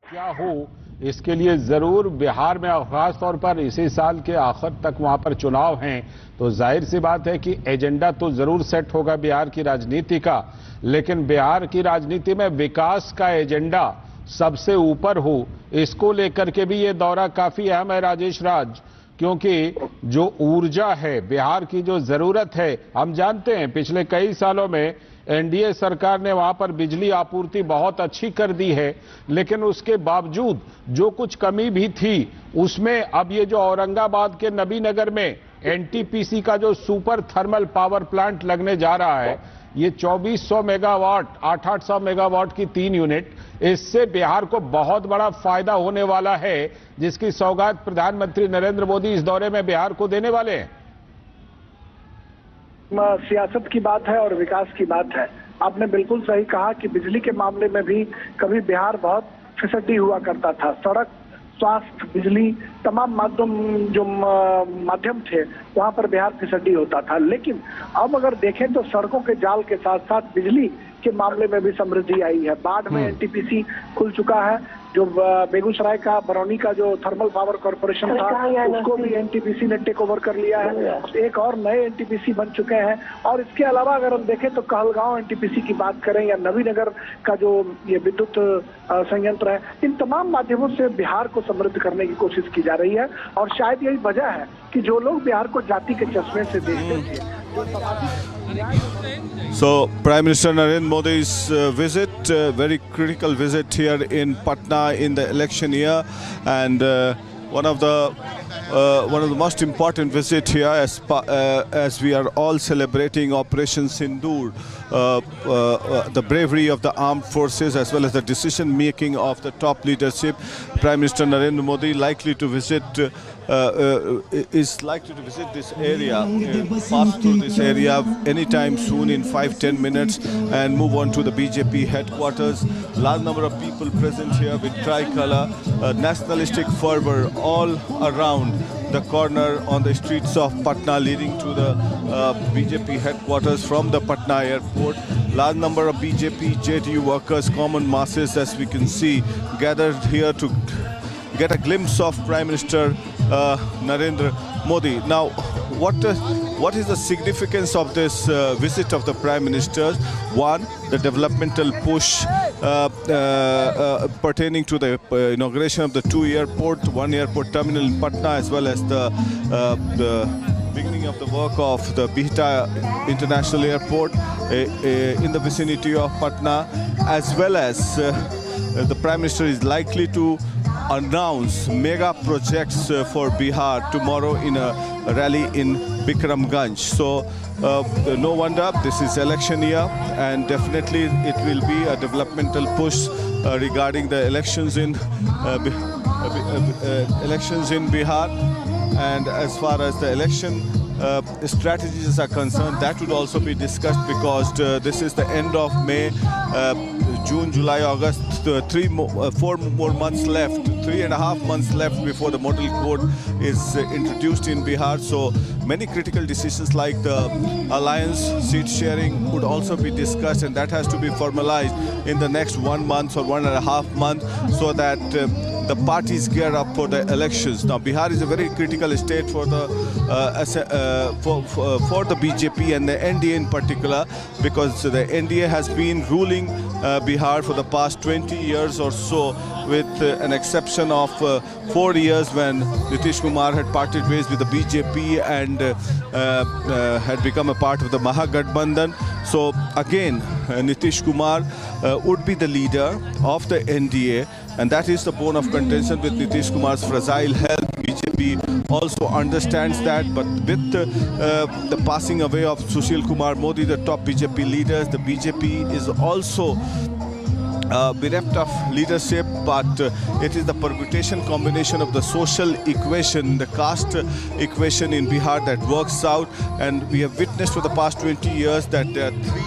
क्या हो, इसके लिए जरूर बिहार में खास तौर पर इसी साल के आखिर तक वहां पर चुनाव हैं, तो जाहिर सी बात है कि एजेंडा तो जरूर सेट होगा बिहार की राजनीति का। लेकिन बिहार की राजनीति में विकास का एजेंडा सबसे ऊपर हो, इसको लेकर के भी ये दौरा काफी अहम है राजेश राज, क्योंकि जो ऊर्जा है बिहार की, जो जरूरत है, हम जानते हैं पिछले कई सालों में एनडीए सरकार ने वहां पर बिजली आपूर्ति बहुत अच्छी कर दी है, लेकिन उसके बावजूद जो कुछ कमी भी थी उसमें अब ये जो औरंगाबाद के नबीनगर में एनटीपीसी का जो सुपर थर्मल पावर प्लांट लगने जा रहा है, ये 2400 मेगावाट 800 मेगावाट की 3 यूनिट, इससे बिहार को बहुत बड़ा फायदा होने वाला है, जिसकी सौगात प्रधानमंत्री नरेंद्र मोदी इस दौरे में बिहार को देने वाले हैं। सियासत की बात है और विकास की बात है। आपने बिल्कुल सही कहा कि बिजली के मामले में भी कभी बिहार बहुत फिसड्डी हुआ करता था। सड़क, स्वास्थ्य, बिजली, तमाम माध्यम थे, वहां पर बिहार फिसड्डी होता था। लेकिन अब अगर देखें तो सड़कों के जाल के साथ साथ बिजली के मामले में भी समृद्धि आई है। बाढ़ में एनटीपीसी खुल चुका है, जो बेगूसराय का बरौनी का जो थर्मल पावर कॉर्पोरेशन था उसको भी एनटीपीसी ने टेक ओवर कर लिया है। एक और नए एनटीपीसी बन चुके हैं। और इसके अलावा अगर हम देखें तो कहलगांव एनटीपीसी की बात करें या नवीनगर का जो ये विद्युत संयंत्र है, इन तमाम माध्यमों से बिहार को समृद्ध करने की कोशिश की जा रही है। और शायद यही वजह है कि जो लोग बिहार को जाति के चश्मे से देखते थे, So, Prime Minister Narendra Modi's visit, very critical visit here in Patna in the election year, and one of the most important visit here as we are all celebrating Operation Sindoor, the bravery of the armed forces as well as the decision making of the top leadership. Prime Minister Narendra Modi likely to visit is likely to visit this area, pass through this area anytime soon in 5-10 minutes and move on to the BJP headquarters. Large number of people present here with tricolor, nationalistic fervor all around the corner on the streets of Patna leading to the BJP headquarters from the Patna airport. Large number of BJP, JDU workers, common masses, as we can see, gathered here to get a glimpse of Prime Minister Narendra Modi. Now, what is the significance of this visit of the Prime Minister? One, the developmental push pertaining to the inauguration of the one airport terminal in Patna, as well as the beginning of the work of the Bihta International Airport in the vicinity of Patna, as well as the Prime Minister is likely to announce mega projects for Bihar tomorrow in a rally in Bikramganj. So no wonder this is election year, and definitely it will be a developmental push regarding the elections in Bihar. And as far as the election strategies are concerned, that would also be discussed, because this is the end of May, June, July, August, 4 more months left, 3.5 months left before the model code is introduced in Bihar. So many critical decisions like the alliance seat sharing would also be discussed, and that has to be formalized in the next 1 month or 1.5 months, so that the parties gear up for the elections. Now, Bihar is a very critical state for the BJP and the NDA in particular, because the NDA has been ruling Bihar for the past 20 years or so, with an exception of 4 years when Nitish Kumar had parted ways with the BJP and had become a part of the Mahagathbandhan. So again, Nitish Kumar would be the leader of the NDA, and that is the bone of contention with Nitish Kumar's fragile health. BJP also understands that, but with the passing away of Sushil Kumar Modi, the top BJP leaders, the BJP is also bereft of leadership, but it is the permutation combination of the social equation, the caste equation in Bihar that works out. And we have witnessed for the past 20 years that there are 3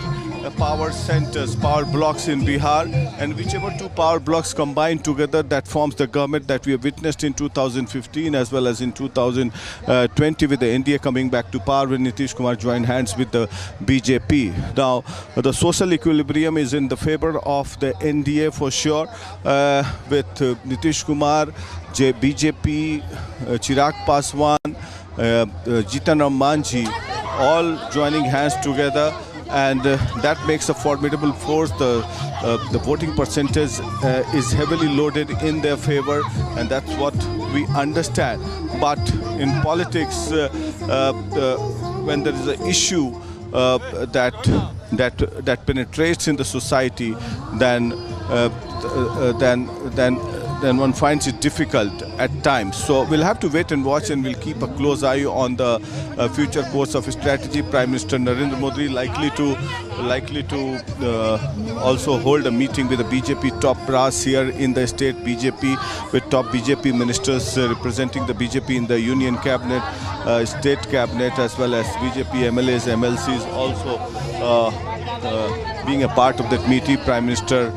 power centers, power blocks in Bihar, and whichever two power blocks combined together, that forms the government that we have witnessed in 2015 as well as in 2020 with the NDA coming back to power when Nitish Kumar joined hands with the BJP. Now, the social equilibrium is in the favor of the NDA for sure, with Nitish Kumar, BJP, Chirag Paswan, Jitan Ram Manjhi, all joining hands together, and that makes a formidable force. The voting percentage is heavily loaded in their favor, and that's what we understand. But in politics, when there is an issue that penetrates in the society, then one finds it difficult at times. So we'll have to wait and watch, and we'll keep a close eye on the future course of strategy. Prime Minister Narendra Modi likely to also hold a meeting with the BJP top brass here in the state BJP, with top BJP ministers representing the BJP in the union cabinet, state cabinet, as well as BJP MLAs, MLCs also being a part of that meeting. Prime Minister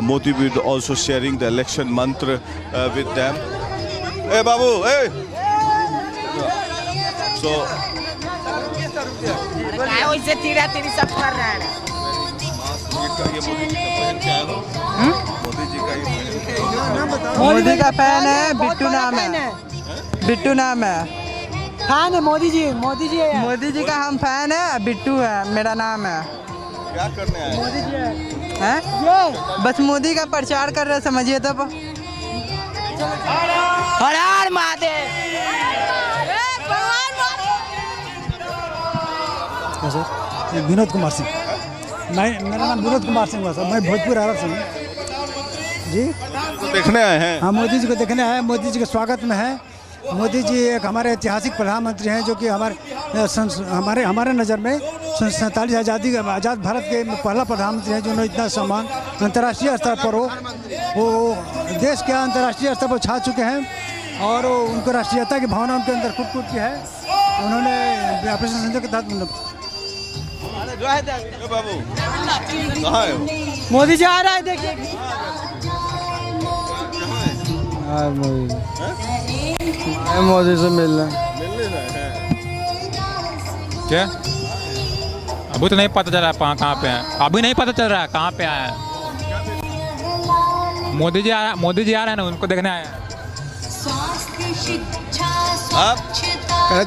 Modi will also sharing the election mantra with them. Hey Babu, hey! So, वैसे तीरा तीरी सब कर रहा है। मोदी का fan है, बिट्टू नाम है, बिट्टू नाम है। फैन है मोदी जी है। मोदी जी का हम फैन है, बिट्टू है मेरा नाम है। क्या करने आए? मोदी जी है। हैं? बस मोदी का प्रचार कर रहे, समझिए तब। हर हर महादेव। सर विनोद कुमार सिंह, मेरा नाम विनोद कुमार सिंह हुआ सर, मैं भोजपुर आरब से हूँ जी। देखने आए हैं? हाँ, मोदी जी को देखने आए हैं, मोदी जी के स्वागत में है। मोदी जी एक हमारे ऐतिहासिक प्रधानमंत्री हैं, जो कि हमारे नज़र में 47 आज़ाद भारत के पहला प्रधानमंत्री हैं जिन्होंने इतना सम्मान अंतर्राष्ट्रीय स्तर पर वो देश के अंतर्राष्ट्रीय स्तर पर छा चुके हैं, और उनको राष्ट्रीयता की भावना उनके अंदर खुद की है। उन्होंने ऑपरेशन सिंधु के तहत बाबू कहाँ है? मोदी जी आ रहा है, देखिए। मोदी से मिलने क्या? अभी तो नहीं पता चल रहा है कहाँ पे है, अभी नहीं पता चल रहा है कहाँ पे आया है। मोदी जी आ रहे हैं ना, उनको देखने आए हैं।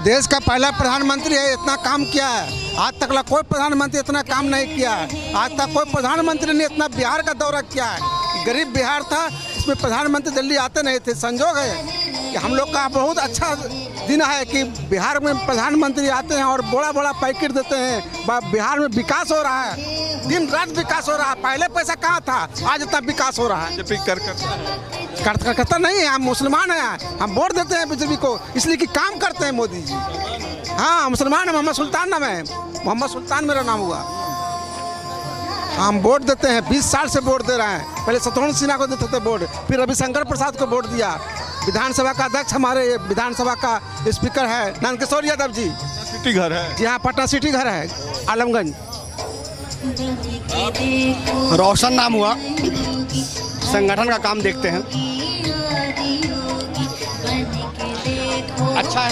देश का पहला प्रधानमंत्री है, इतना काम किया है। आज तक कोई प्रधानमंत्री इतना काम नहीं किया है। आज तक कोई प्रधानमंत्री ने इतना बिहार का दौरा किया है। गरीब बिहार था, इसमें प्रधानमंत्री दिल्ली आते नहीं थे। संजोग है कि हम लोग का बहुत अच्छा दिन है कि बिहार में प्रधानमंत्री आते हैं और बड़ा बड़ा पैकेट देते हैं। बिहार में विकास हो रहा है, दिन रात विकास हो रहा है। पहले पैसा कहाँ था, आज इतना विकास हो रहा है। करता नहीं है, हम मुसलमान हैं, हम वोट देते हैं बीजेपी को, इसलिए कि काम करते हैं मोदी जी। हाँ, मुसलमान है, मोहम्मद सुल्तान नाम है, मोहम्मद सुल्तान मेरा नाम हुआ। हम वोट देते हैं, 20 साल से वोट दे रहे हैं। पहले शत्रुघ्न सिन्हा को देते थे वोट, फिर रविशंकर प्रसाद को वोट दिया। विधानसभा का अध्यक्ष हमारे विधानसभा का स्पीकर है नंदकिशोर यादव जी। सिटी घर है जी हाँ, पटना सिटी घर है, आलमगंज। रोशन नाम हुआ, संगठन का काम देखते हैं। अच्छा है।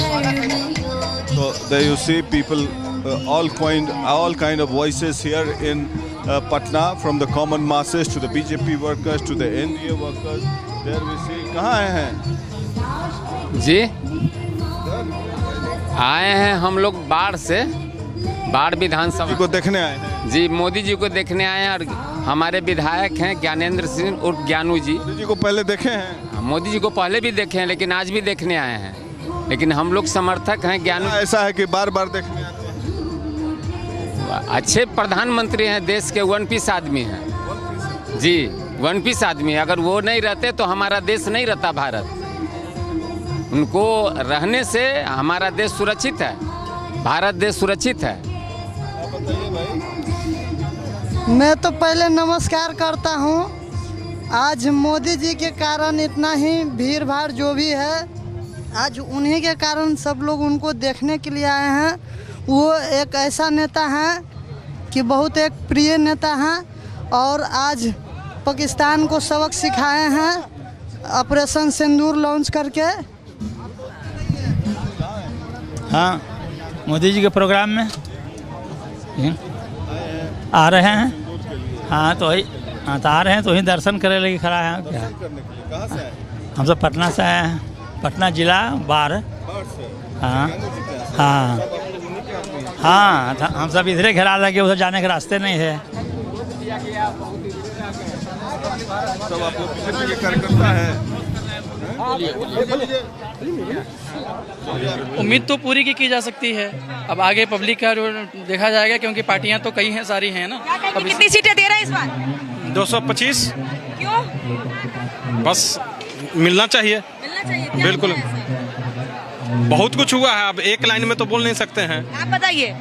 So there you see people, all kind of voices here in Patna, from the common masses to the BJP workers to the NDA workers. There we see. कहाँ आए हैं? जी आए हैं हम लोग बाढ़ विधानसभा को देखने आए हैं। जी, मोदी जी को देखने आए हैं। और हमारे विधायक हैं ज्ञानेंद्र सिंह उर्फ ज्ञानू जी। मोदी जी को पहले देखे हैं? मोदी जी को पहले भी देखे हैं, लेकिन आज भी देखने आए हैं। लेकिन हम लोग समर्थक हैं ज्ञानू। ऐसा है कि बार बार देखने आते हैं। अच्छे प्रधानमंत्री हैं, देश के वन पीस आदमी हैं जी, वन पीस आदमी। अगर वो नहीं रहते तो हमारा देश नहीं रहता भारत। उनको रहने से हमारा देश सुरक्षित है, भारत देश सुरक्षित है। मैं तो पहले नमस्कार करता हूँ। आज मोदी जी के कारण इतना ही भीड़ भाड़ जो भी है, आज उन्हीं के कारण सब लोग उनको देखने के लिए आए हैं। वो एक ऐसा नेता हैं कि बहुत एक प्रिय नेता हैं और आज पाकिस्तान को सबक सिखाए हैं ऑपरेशन सिंदूर लॉन्च करके। हाँ, मोदी जी के प्रोग्राम में आ रहे हैं। हाँ तो वही, हाँ तो आ रहे हैं तो वहीं दर्शन करे लगे खड़ा है। क्या हम सब पटना से आए हैं, पटना जिला बार। हाँ हाँ हाँ, हम सब इधरे घेरा लगे, उधर जाने के रास्ते नहीं है। सब आप लोग बीजेपी के कार्यकर्ता हैं। उम्मीद तो पूरी की जा सकती है, अब आगे पब्लिक का देखा जाएगा, क्योंकि पार्टियां तो कई हैं, सारी हैं ना। कितनी सीटें दे रहे हैं इस बार? 225। क्यों? बस मिलना चाहिए, बिल्कुल। बहुत कुछ हुआ है, अब एक लाइन में तो बोल नहीं सकते हैं। आप बताइए।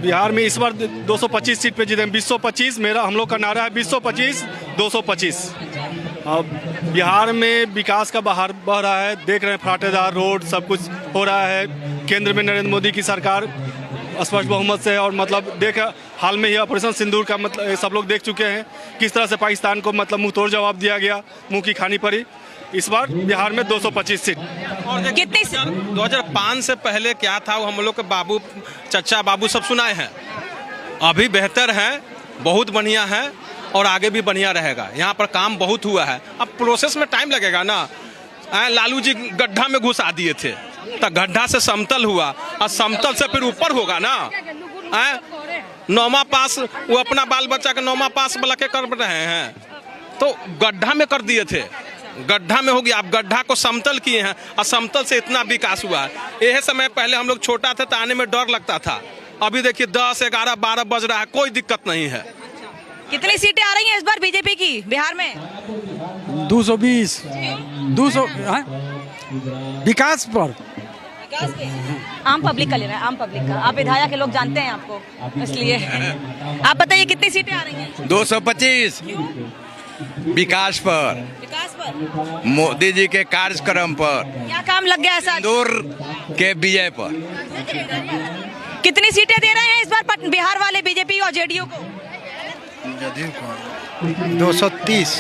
बिहार में इस बार 225 सीट पे जीते हैं। 225 मेरा, हम लोग का नारा है 225 225। अब बिहार में विकास का बहार बह रहा है, देख रहे हैं, फराटेदार रोड सब कुछ हो रहा है। केंद्र में नरेंद्र मोदी की सरकार स्पष्ट बहुमत से है, और मतलब देख हाल में ही ऑपरेशन सिंदूर का मतलब सब लोग देख चुके हैं किस तरह से पाकिस्तान को मतलब मुंह तोड़ जवाब दिया गया, मुंह की खानी पड़ी। इस बार बिहार में 225 सीट। और कितनी 2005 से पहले क्या था, वो हम लोग के बाबू चचा बाबू सब सुनाए हैं। अभी बेहतर है, बहुत बढ़िया है, और आगे भी बढ़िया रहेगा। यहाँ पर काम बहुत हुआ है, अब प्रोसेस में टाइम लगेगा ना। लालू जी गड्ढा में घुसा दिए थे, तो गड्ढा से समतल हुआ, और समतल से फिर ऊपर होगा ना। 9वां पास वो अपना बाल बच्चा के 9वां पास बला के कर रहे हैं, तो गड्ढा में कर दिए थे, गड्ढा में हो गया। आप गड्ढा को समतल किए हैं, और समतल से इतना विकास हुआ है। यह समय पहले हम लोग छोटा थे तो आने में डर लगता था, अभी देखिए 10, 11, 12 बज रहा है, कोई दिक्कत नहीं है। कितनी सीटें आ रही हैं इस बार बीजेपी की बिहार में? 220 200 विकास पर। आम पब्लिक का ले रहा है, आम पब्लिक का। आप विधायक के लोग जानते हैं आपको, इसलिए आप बताइए कितनी सीटें आ रही हैं? 225 विकास पर, मोदी जी के कार्यक्रम पर, क्या काम लग गया ऐसा? सिंदूर के विजय पर। कितनी सीटें दे रहे हैं इस बार बिहार वाले बीजेपी और जेडीयू को? 230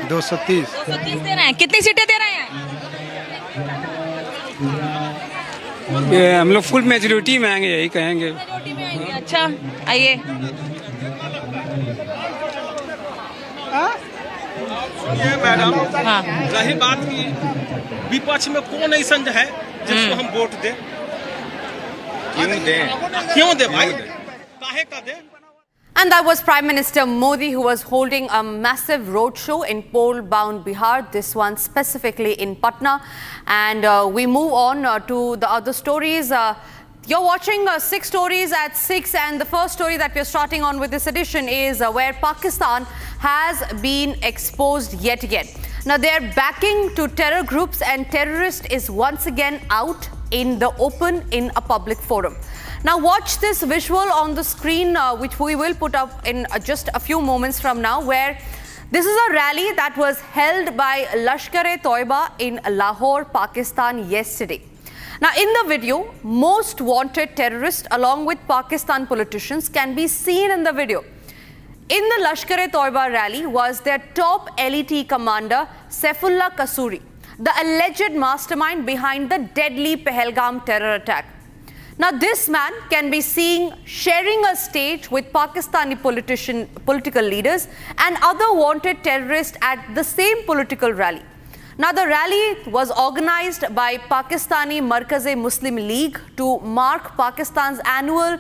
दे रहे हैं। कितनी सीटें दे रहे हैं? हम लोग फुल मेजोरिटी में आएंगे, यही कहेंगे। अच्छा, आइए। मैडम, हाँ। रही बात की विपक्ष में कौन ऐसा है जिसको हम वोट दें? क्यों दे भाई, काहे का दे? And that was Prime Minister Modi, who was holding a massive roadshow in poll-bound Bihar, this one specifically in Patna. And we move on to the other stories. You're watching 6 stories at 6, and the first story that we're starting on with this edition is where Pakistan has been exposed yet again. Now, their backing to terror groups and terrorists is once again out in the open in a public forum. Now watch this visual on the screen, which we will put up in just a few moments from now, where this is a rally that was held by Lashkar-e-Toiba in Lahore, Pakistan yesterday. Now in the video, most wanted terrorists along with Pakistan politicians can be seen in the video. In the Lashkar-e-Toiba rally was their top LET commander Saifullah Kasuri, the alleged mastermind behind the deadly Pahalgam terror attack. Now this man can be seen sharing a stage with Pakistani political leaders and other wanted terrorists at the same political rally. Now the rally was organized by Pakistani Markaz-e-Muslim League to mark Pakistan's annual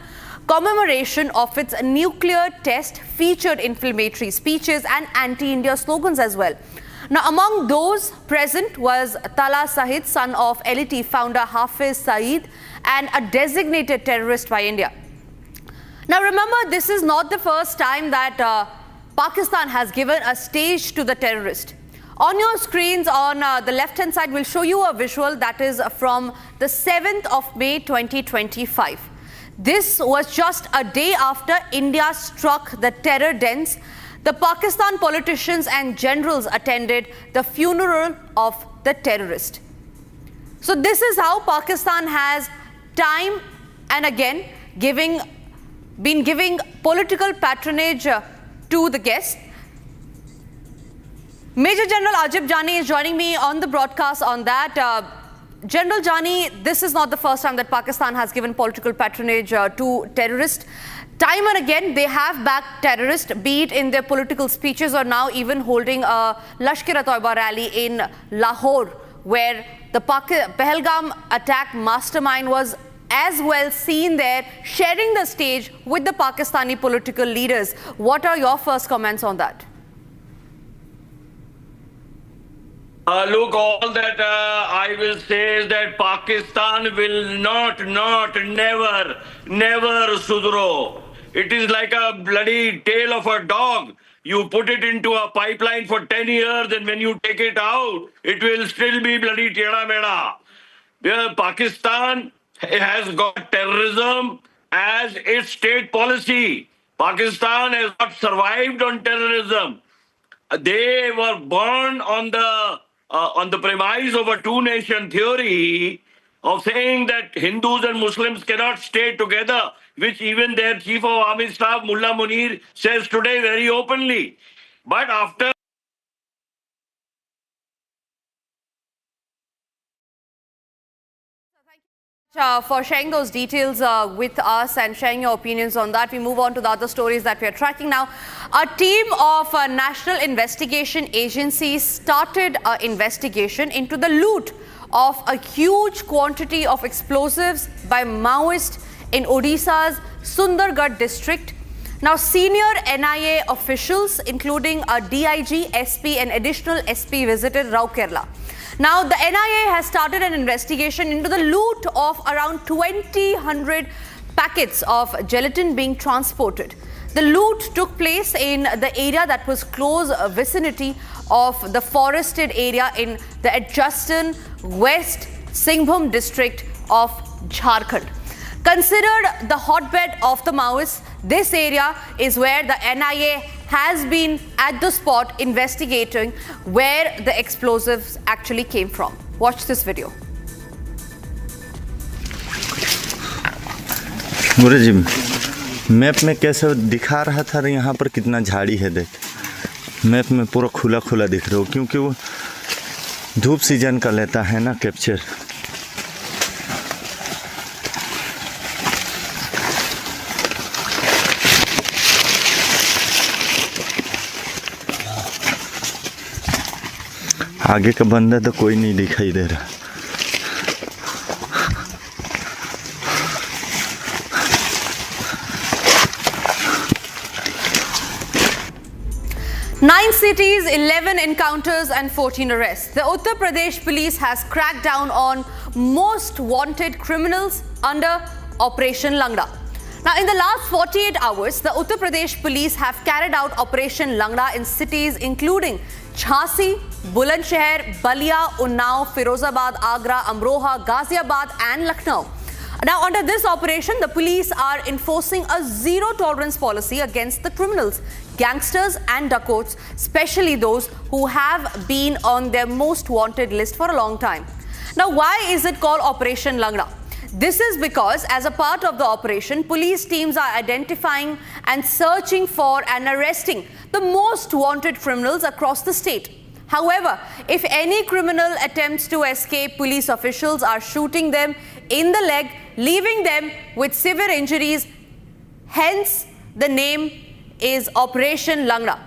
commemoration of its nuclear test, featured inflammatory speeches and anti-India slogans as well. Now among those present was Tala Sahid, son of LET founder Hafiz Saeed, and a designated terrorist by India. Now remember, this is not the first time that Pakistan has given a stage to the terrorist. On your screens on the left hand side, we'll show you a visual that is from the 7th of May 2025. This was just a day after India struck the terror dens. The Pakistan politicians and generals attended the funeral of the terrorist. So this is how Pakistan has time and again giving been giving political patronage to the guests. Major General Ajib Jani is joining me on the broadcast on that. General Jani, this is not the first time that Pakistan has given political patronage to terrorists. Time and again, they have backed terrorists, be it in their political speeches or now even holding a Lashkar-e-Toiba rally in Lahore, where the Pahalgam attack mastermind was as well seen there, sharing the stage with the Pakistani political leaders. What are your first comments on that? Look, all that I will say is that Pakistan will never sudro. It is like a bloody tail of a dog. You put it into a pipeline for 10 years and when you take it out, it will still be bloody teda meda. Pakistan has got terrorism as its state policy. Pakistan has not survived on terrorism. They were born on the premise of a two-nation theory of saying that Hindus and Muslims cannot stay together, which even their Chief of Army Staff, Mullah Munir, says today very openly. But after for sharing those details with us and sharing your opinions on that. We move on to the other stories that we are tracking now. A team of National Investigation Agency started an investigation into the loot of a huge quantity of explosives by Maoists in Odisha's Sundargarh district. Now, senior NIA officials, including a DIG, SP and additional SP, visited Rourkela. Now, the NIA has started an investigation into the loot of around 2,000 packets of gelatin being transported. The loot took place in the area that was close vicinity of the forested area in the adjacent West Singhbhum district of Jharkhand. Considered the hotbed of the Maoists, this area is where the NIA has been at the spot investigating where the explosives actually came from. Watch this video. Guru ji, map में कैसे दिखा रहा था यहाँ पर कितना झाड़ी है, देख मैप में पूरा खुला खुला दिख रहा हो, क्योंकि वो धूप सीजन का लेता है ना कैप्चर। आगे का बंदा तो कोई नहीं दिखाई दे रहा। Nine cities, 11 encounters and 14 arrests. The Uttar Pradesh police has cracked down on most wanted criminals under Operation Langda. Now, in the last 48 hours, the Uttar Pradesh police have carried out Operation Langda in cities including Jhansi, Bulandshahr, Balia, Unnao, Firozabad, Agra, Amroha, Ghaziabad and Lucknow. Now, under this operation, the police are enforcing a zero-tolerance policy against the criminals, gangsters and dacoits, especially those who have been on their most wanted list for a long time. Now, why is it called Operation Langda? This is because as a part of the operation, police teams are identifying and searching for and arresting the most wanted criminals across the state. However, if any criminal attempts to escape, police officials are shooting them in the leg, leaving them with severe injuries. Hence, the name is Operation Langda.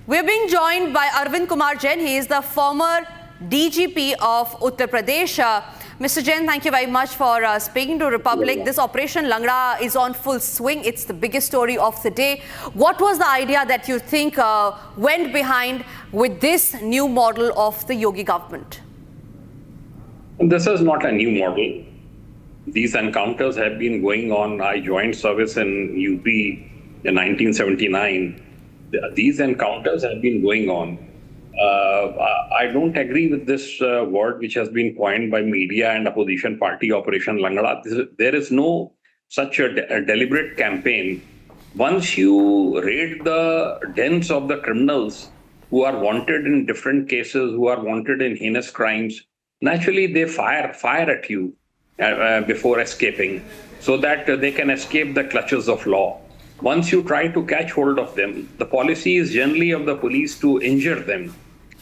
We're being joined by Arvind Kumar Jain. He is the former DGP of Uttar Pradesh. Mr. Jain, thank you very much for speaking to Republic. This Operation Langda is on full swing. It's the biggest story of the day. What was the idea that you think went behind with this new model of the Yogi government? This is not a new model. These encounters have been going on. I joined service in UP in 1979. These encounters have been going on. I don't agree with this word which has been coined by media and opposition party, Operation Langda. There is no such a deliberate campaign. Once you raid the dens of the criminals who are wanted in different cases, who are wanted in heinous crimes, naturally they fire at you. before escaping, so that they can escape the clutches of law. Once you try to catch hold of them, the policy is generally of the police to injure them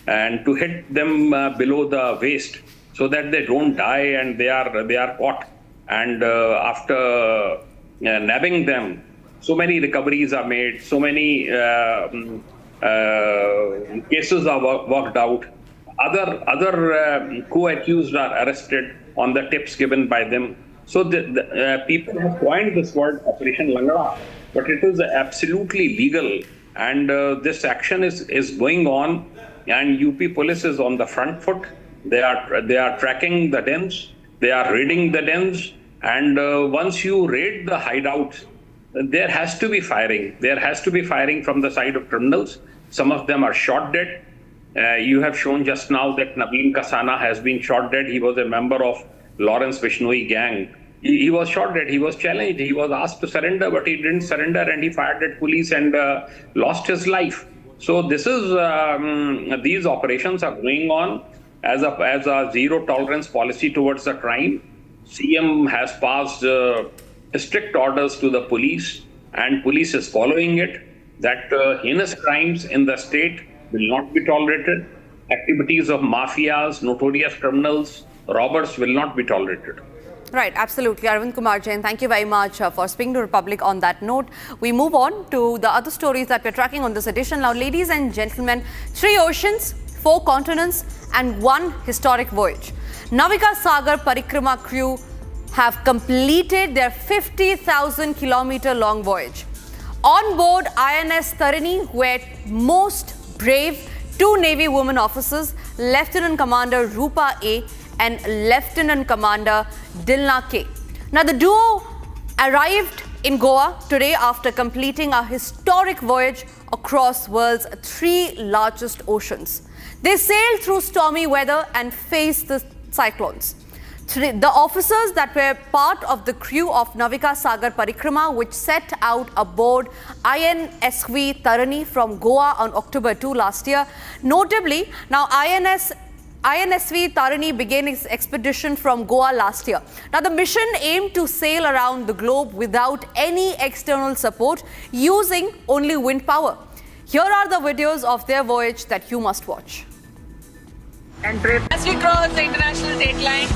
and to hit them below the waist, so that they don't die and they are caught. And after nabbing them, so many recoveries are made, so many cases are worked out. Other co-accused are arrested on the tips given by them. So the people have coined this word Operation Langda, but it is absolutely legal, and this action is going on, and UP police is on the front foot. They are tracking the dens, they are raiding the dens, and once you raid the hideouts, there has to be firing. There has to be firing from the side of criminals. Some of them are shot dead. You have shown just now that Naveen Kasana has been shot dead. He was a member of Lawrence Vishnoi gang. He was shot dead. He was challenged. He was asked to surrender, but he didn't surrender, and he fired at police and lost his life. So this is these operations are going on as a zero tolerance policy towards the crime. CM has passed strict orders to the police, and police is following it, that heinous crimes in the state will not be tolerated. Activities of mafias, notorious criminals, robbers will not be tolerated. Right, absolutely. Arvind Kumar Jain, thank you very much for speaking to Republic on that note. We move on to the other stories that we're tracking on this edition. Now, ladies and gentlemen, 3 oceans, 4 continents and 1 historic voyage. Navika Sagar Parikrama crew have completed their 50,000 kilometer long voyage. On board INS Tarini were most brave 2 Navy women officers, Lieutenant Commander Rupa A and Lieutenant Commander Dilna K. Now the duo arrived in Goa today after completing a historic voyage across world's 3 largest oceans. They sailed through stormy weather and faced the cyclones. The officers that were part of the crew of Navika Sagar Parikrama, which set out aboard INSV Tarini from Goa on October 2 last year. Notably, now INSV Tarini began its expedition from Goa last year. Now the mission aimed to sail around the globe without any external support, using only wind power. Here are the videos of their voyage that you must watch. As we cross the international date line,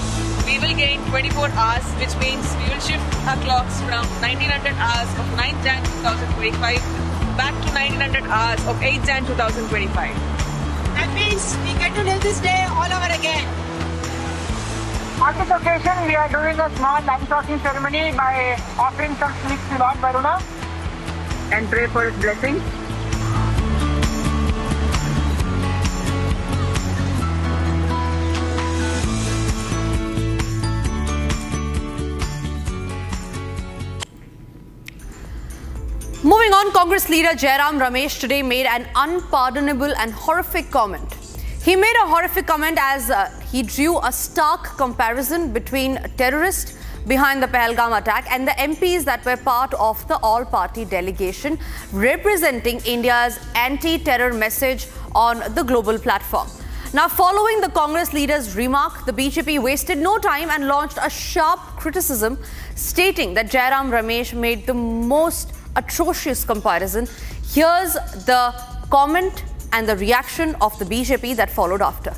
we will gain 24 hours, which means we will shift our clocks from 1900 hours of 9th Jan 2025 back to 1900 hours of 8th Jan 2025. That means we get to live this day all over again. On this occasion, we are doing a small line crossing ceremony by offering some sweets to Lord Varuna and pray for his blessing. Moving on, Congress leader Jairam Ramesh today made an unpardonable and horrific comment. He made a horrific comment as he drew a stark comparison between terrorists behind the Pahalgam attack and the MPs that were part of the all-party delegation representing India's anti-terror message on the global platform. Now, following the Congress leader's remark, the BJP wasted no time and launched a sharp criticism, stating that Jairam Ramesh made the most atrocious comparison. Here's the comment and the reaction of the BJP that followed after.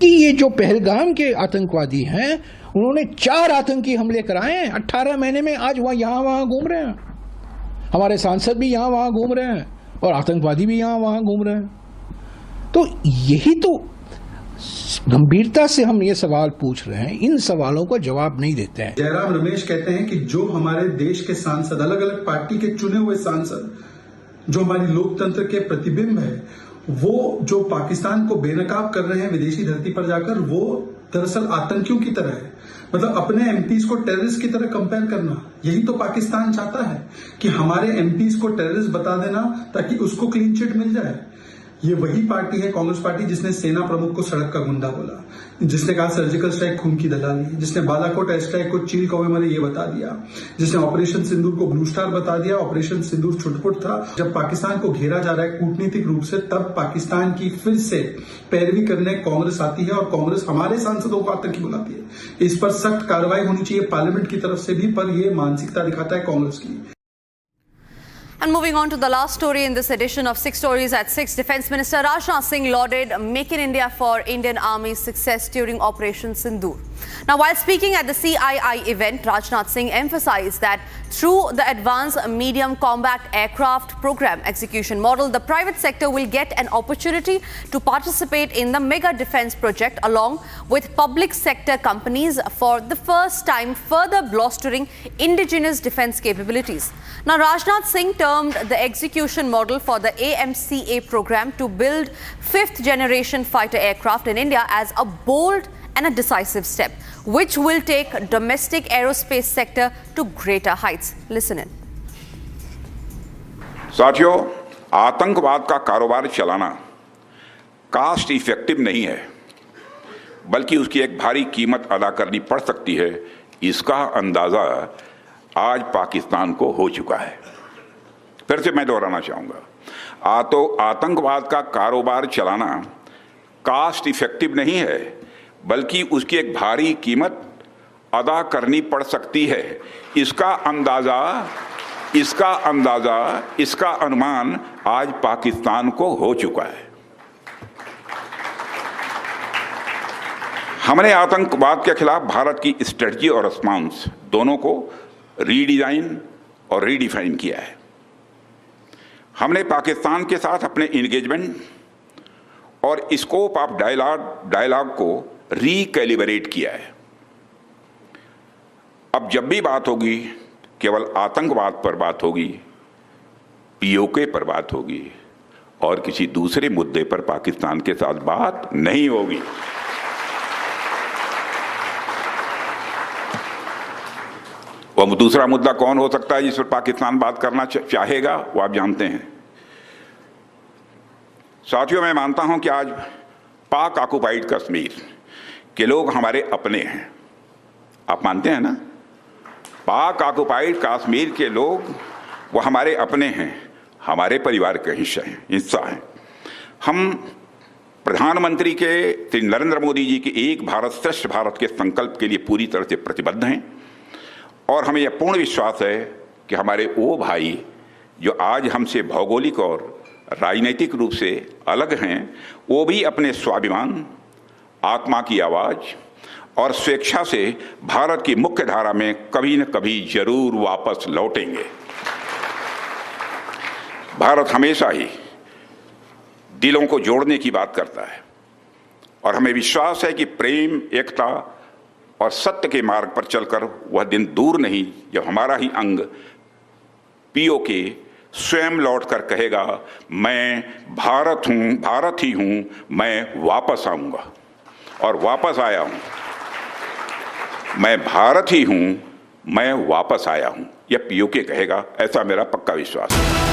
कि ये जो पहलगाम के आतंकवादी हैं, उन्होंने 4 आतंकी हमले कराए हैं 18 महीने में। आज वह यहाँ वहाँ घूम रहे हैं, हमारे सांसद भी यहाँ वहाँ घूम रहे हैं और आतंकवादी भी यहाँ वहाँ घूम रहे हैं। तो यही तो गंभीरता से हम ये सवाल पूछ रहे हैं, इन सवालों का जवाब नहीं देते हैं। जयराम रमेश कहते हैं कि जो हमारे देश के सांसद, अलग अलग पार्टी के चुने हुए सांसद, जो हमारी लोकतंत्र के प्रतिबिंब है, वो जो पाकिस्तान को बेनकाब कर रहे हैं विदेशी धरती पर जाकर, वो दरअसल आतंकियों की तरह है। मतलब अपने एमपीज को टेररिस्ट की तरह कंपेयर करना, यही तो पाकिस्तान चाहता है कि हमारे एमपीज को टेररिस्ट बता देना ताकि उसको क्लीन चिट मिल जाए। ये वही पार्टी है, कांग्रेस पार्टी, जिसने सेना प्रमुख को सड़क का गुंडा बोला, जिसने कहा सर्जिकल स्ट्राइक खून की दलाली, जिसने बालाकोट एयर स्ट्राइक को चील कौवे मरे ये बता दिया, जिसने ऑपरेशन सिंदूर को ब्लू स्टार बता दिया। ऑपरेशन सिंदूर छुटपुट था। जब पाकिस्तान को घेरा जा रहा है कूटनीतिक रूप से, तब पाकिस्तान की फिर से पैरवी करने कांग्रेस आती है और कांग्रेस हमारे सांसदों को आतंकी बुलाती है। इस पर सख्त कार्रवाई होनी चाहिए पार्लियामेंट की तरफ से भी, पर यह मानसिकता दिखाता है कांग्रेस की। And moving on to the last story in this edition of 6 Stories at 6, Defence Minister Rajnath Singh lauded Make in India for Indian Army's success during Operation Sindoor. Now, while speaking at the CII event, Rajnath Singh emphasized that through the Advanced Medium Combat Aircraft Program execution model, the private sector will get an opportunity to participate in the mega defence project along with public sector companies for the first time, further bolstering indigenous defence capabilities. Now, Rajnath Singh termed the execution model for the AMCA program to build 5th generation fighter aircraft in India as a bold and a decisive step, which will take domestic aerospace sector to greater heights. Listen in. साथियों, आतंकवाद का कारोबार चलाना cast effective नहीं है, बल्कि उसकी एक भारी कीमत अदा करनी पड़ सकती है। इसका अंदाजा आज पाकिस्तान को हो चुका है। फिर से मैं दोहराना चाहूँगा, तो आतंकवाद का कारोबार चलाना कास्ट इफेक्टिव नहीं है, बल्कि उसकी एक भारी कीमत अदा करनी पड़ सकती है। इसका अनुमान आज पाकिस्तान को हो चुका है। हमने आतंकवाद के खिलाफ भारत की स्ट्रेटजी और रिस्पॉन्स दोनों को रीडिजाइन और रीडिफाइन किया है। हमने पाकिस्तान के साथ अपने इंगेजमेंट और स्कोप ऑफ डायलॉग को रिकैलिब्रेट किया है। अब जब भी बात होगी, केवल आतंकवाद पर बात होगी, पीओके पर बात होगी और किसी दूसरे मुद्दे पर पाकिस्तान के साथ बात नहीं होगी। वह दूसरा मुद्दा कौन हो सकता है जिस पर पाकिस्तान बात करना चाहेगा, वो आप जानते हैं। साथियों, मैं मानता हूं कि आज पाक ऑक्युपाइड कश्मीर के लोग हमारे अपने हैं। आप मानते हैं ना? पाक ऑक्युपाइड कश्मीर के लोग वो हमारे अपने हैं, हमारे परिवार का हिस्सा हैं। हम प्रधानमंत्री के श्री नरेंद्र मोदी जी के एक भारत श्रेष्ठ भारत के संकल्प के लिए पूरी तरह से प्रतिबद्ध हैं और हमें यह पूर्ण विश्वास है कि हमारे वो भाई जो आज हमसे भौगोलिक और राजनीतिक रूप से अलग हैं, वो भी अपने स्वाभिमान, आत्मा की आवाज़ और स्वेच्छा से भारत की मुख्य धारा में कभी न कभी जरूर वापस लौटेंगे। भारत हमेशा ही दिलों को जोड़ने की बात करता है और हमें विश्वास है कि प्रेम, एकता और सत्य के मार्ग पर चलकर वह दिन दूर नहीं जब हमारा ही अंग पीओके स्वयं लौटकर कहेगा, मैं भारत ही हूं, मैं वापस आऊंगा। और वापस आया हूं, मैं भारत ही हूं, मैं वापस आया हूं, यह पीओके कहेगा, ऐसा मेरा पक्का विश्वास है।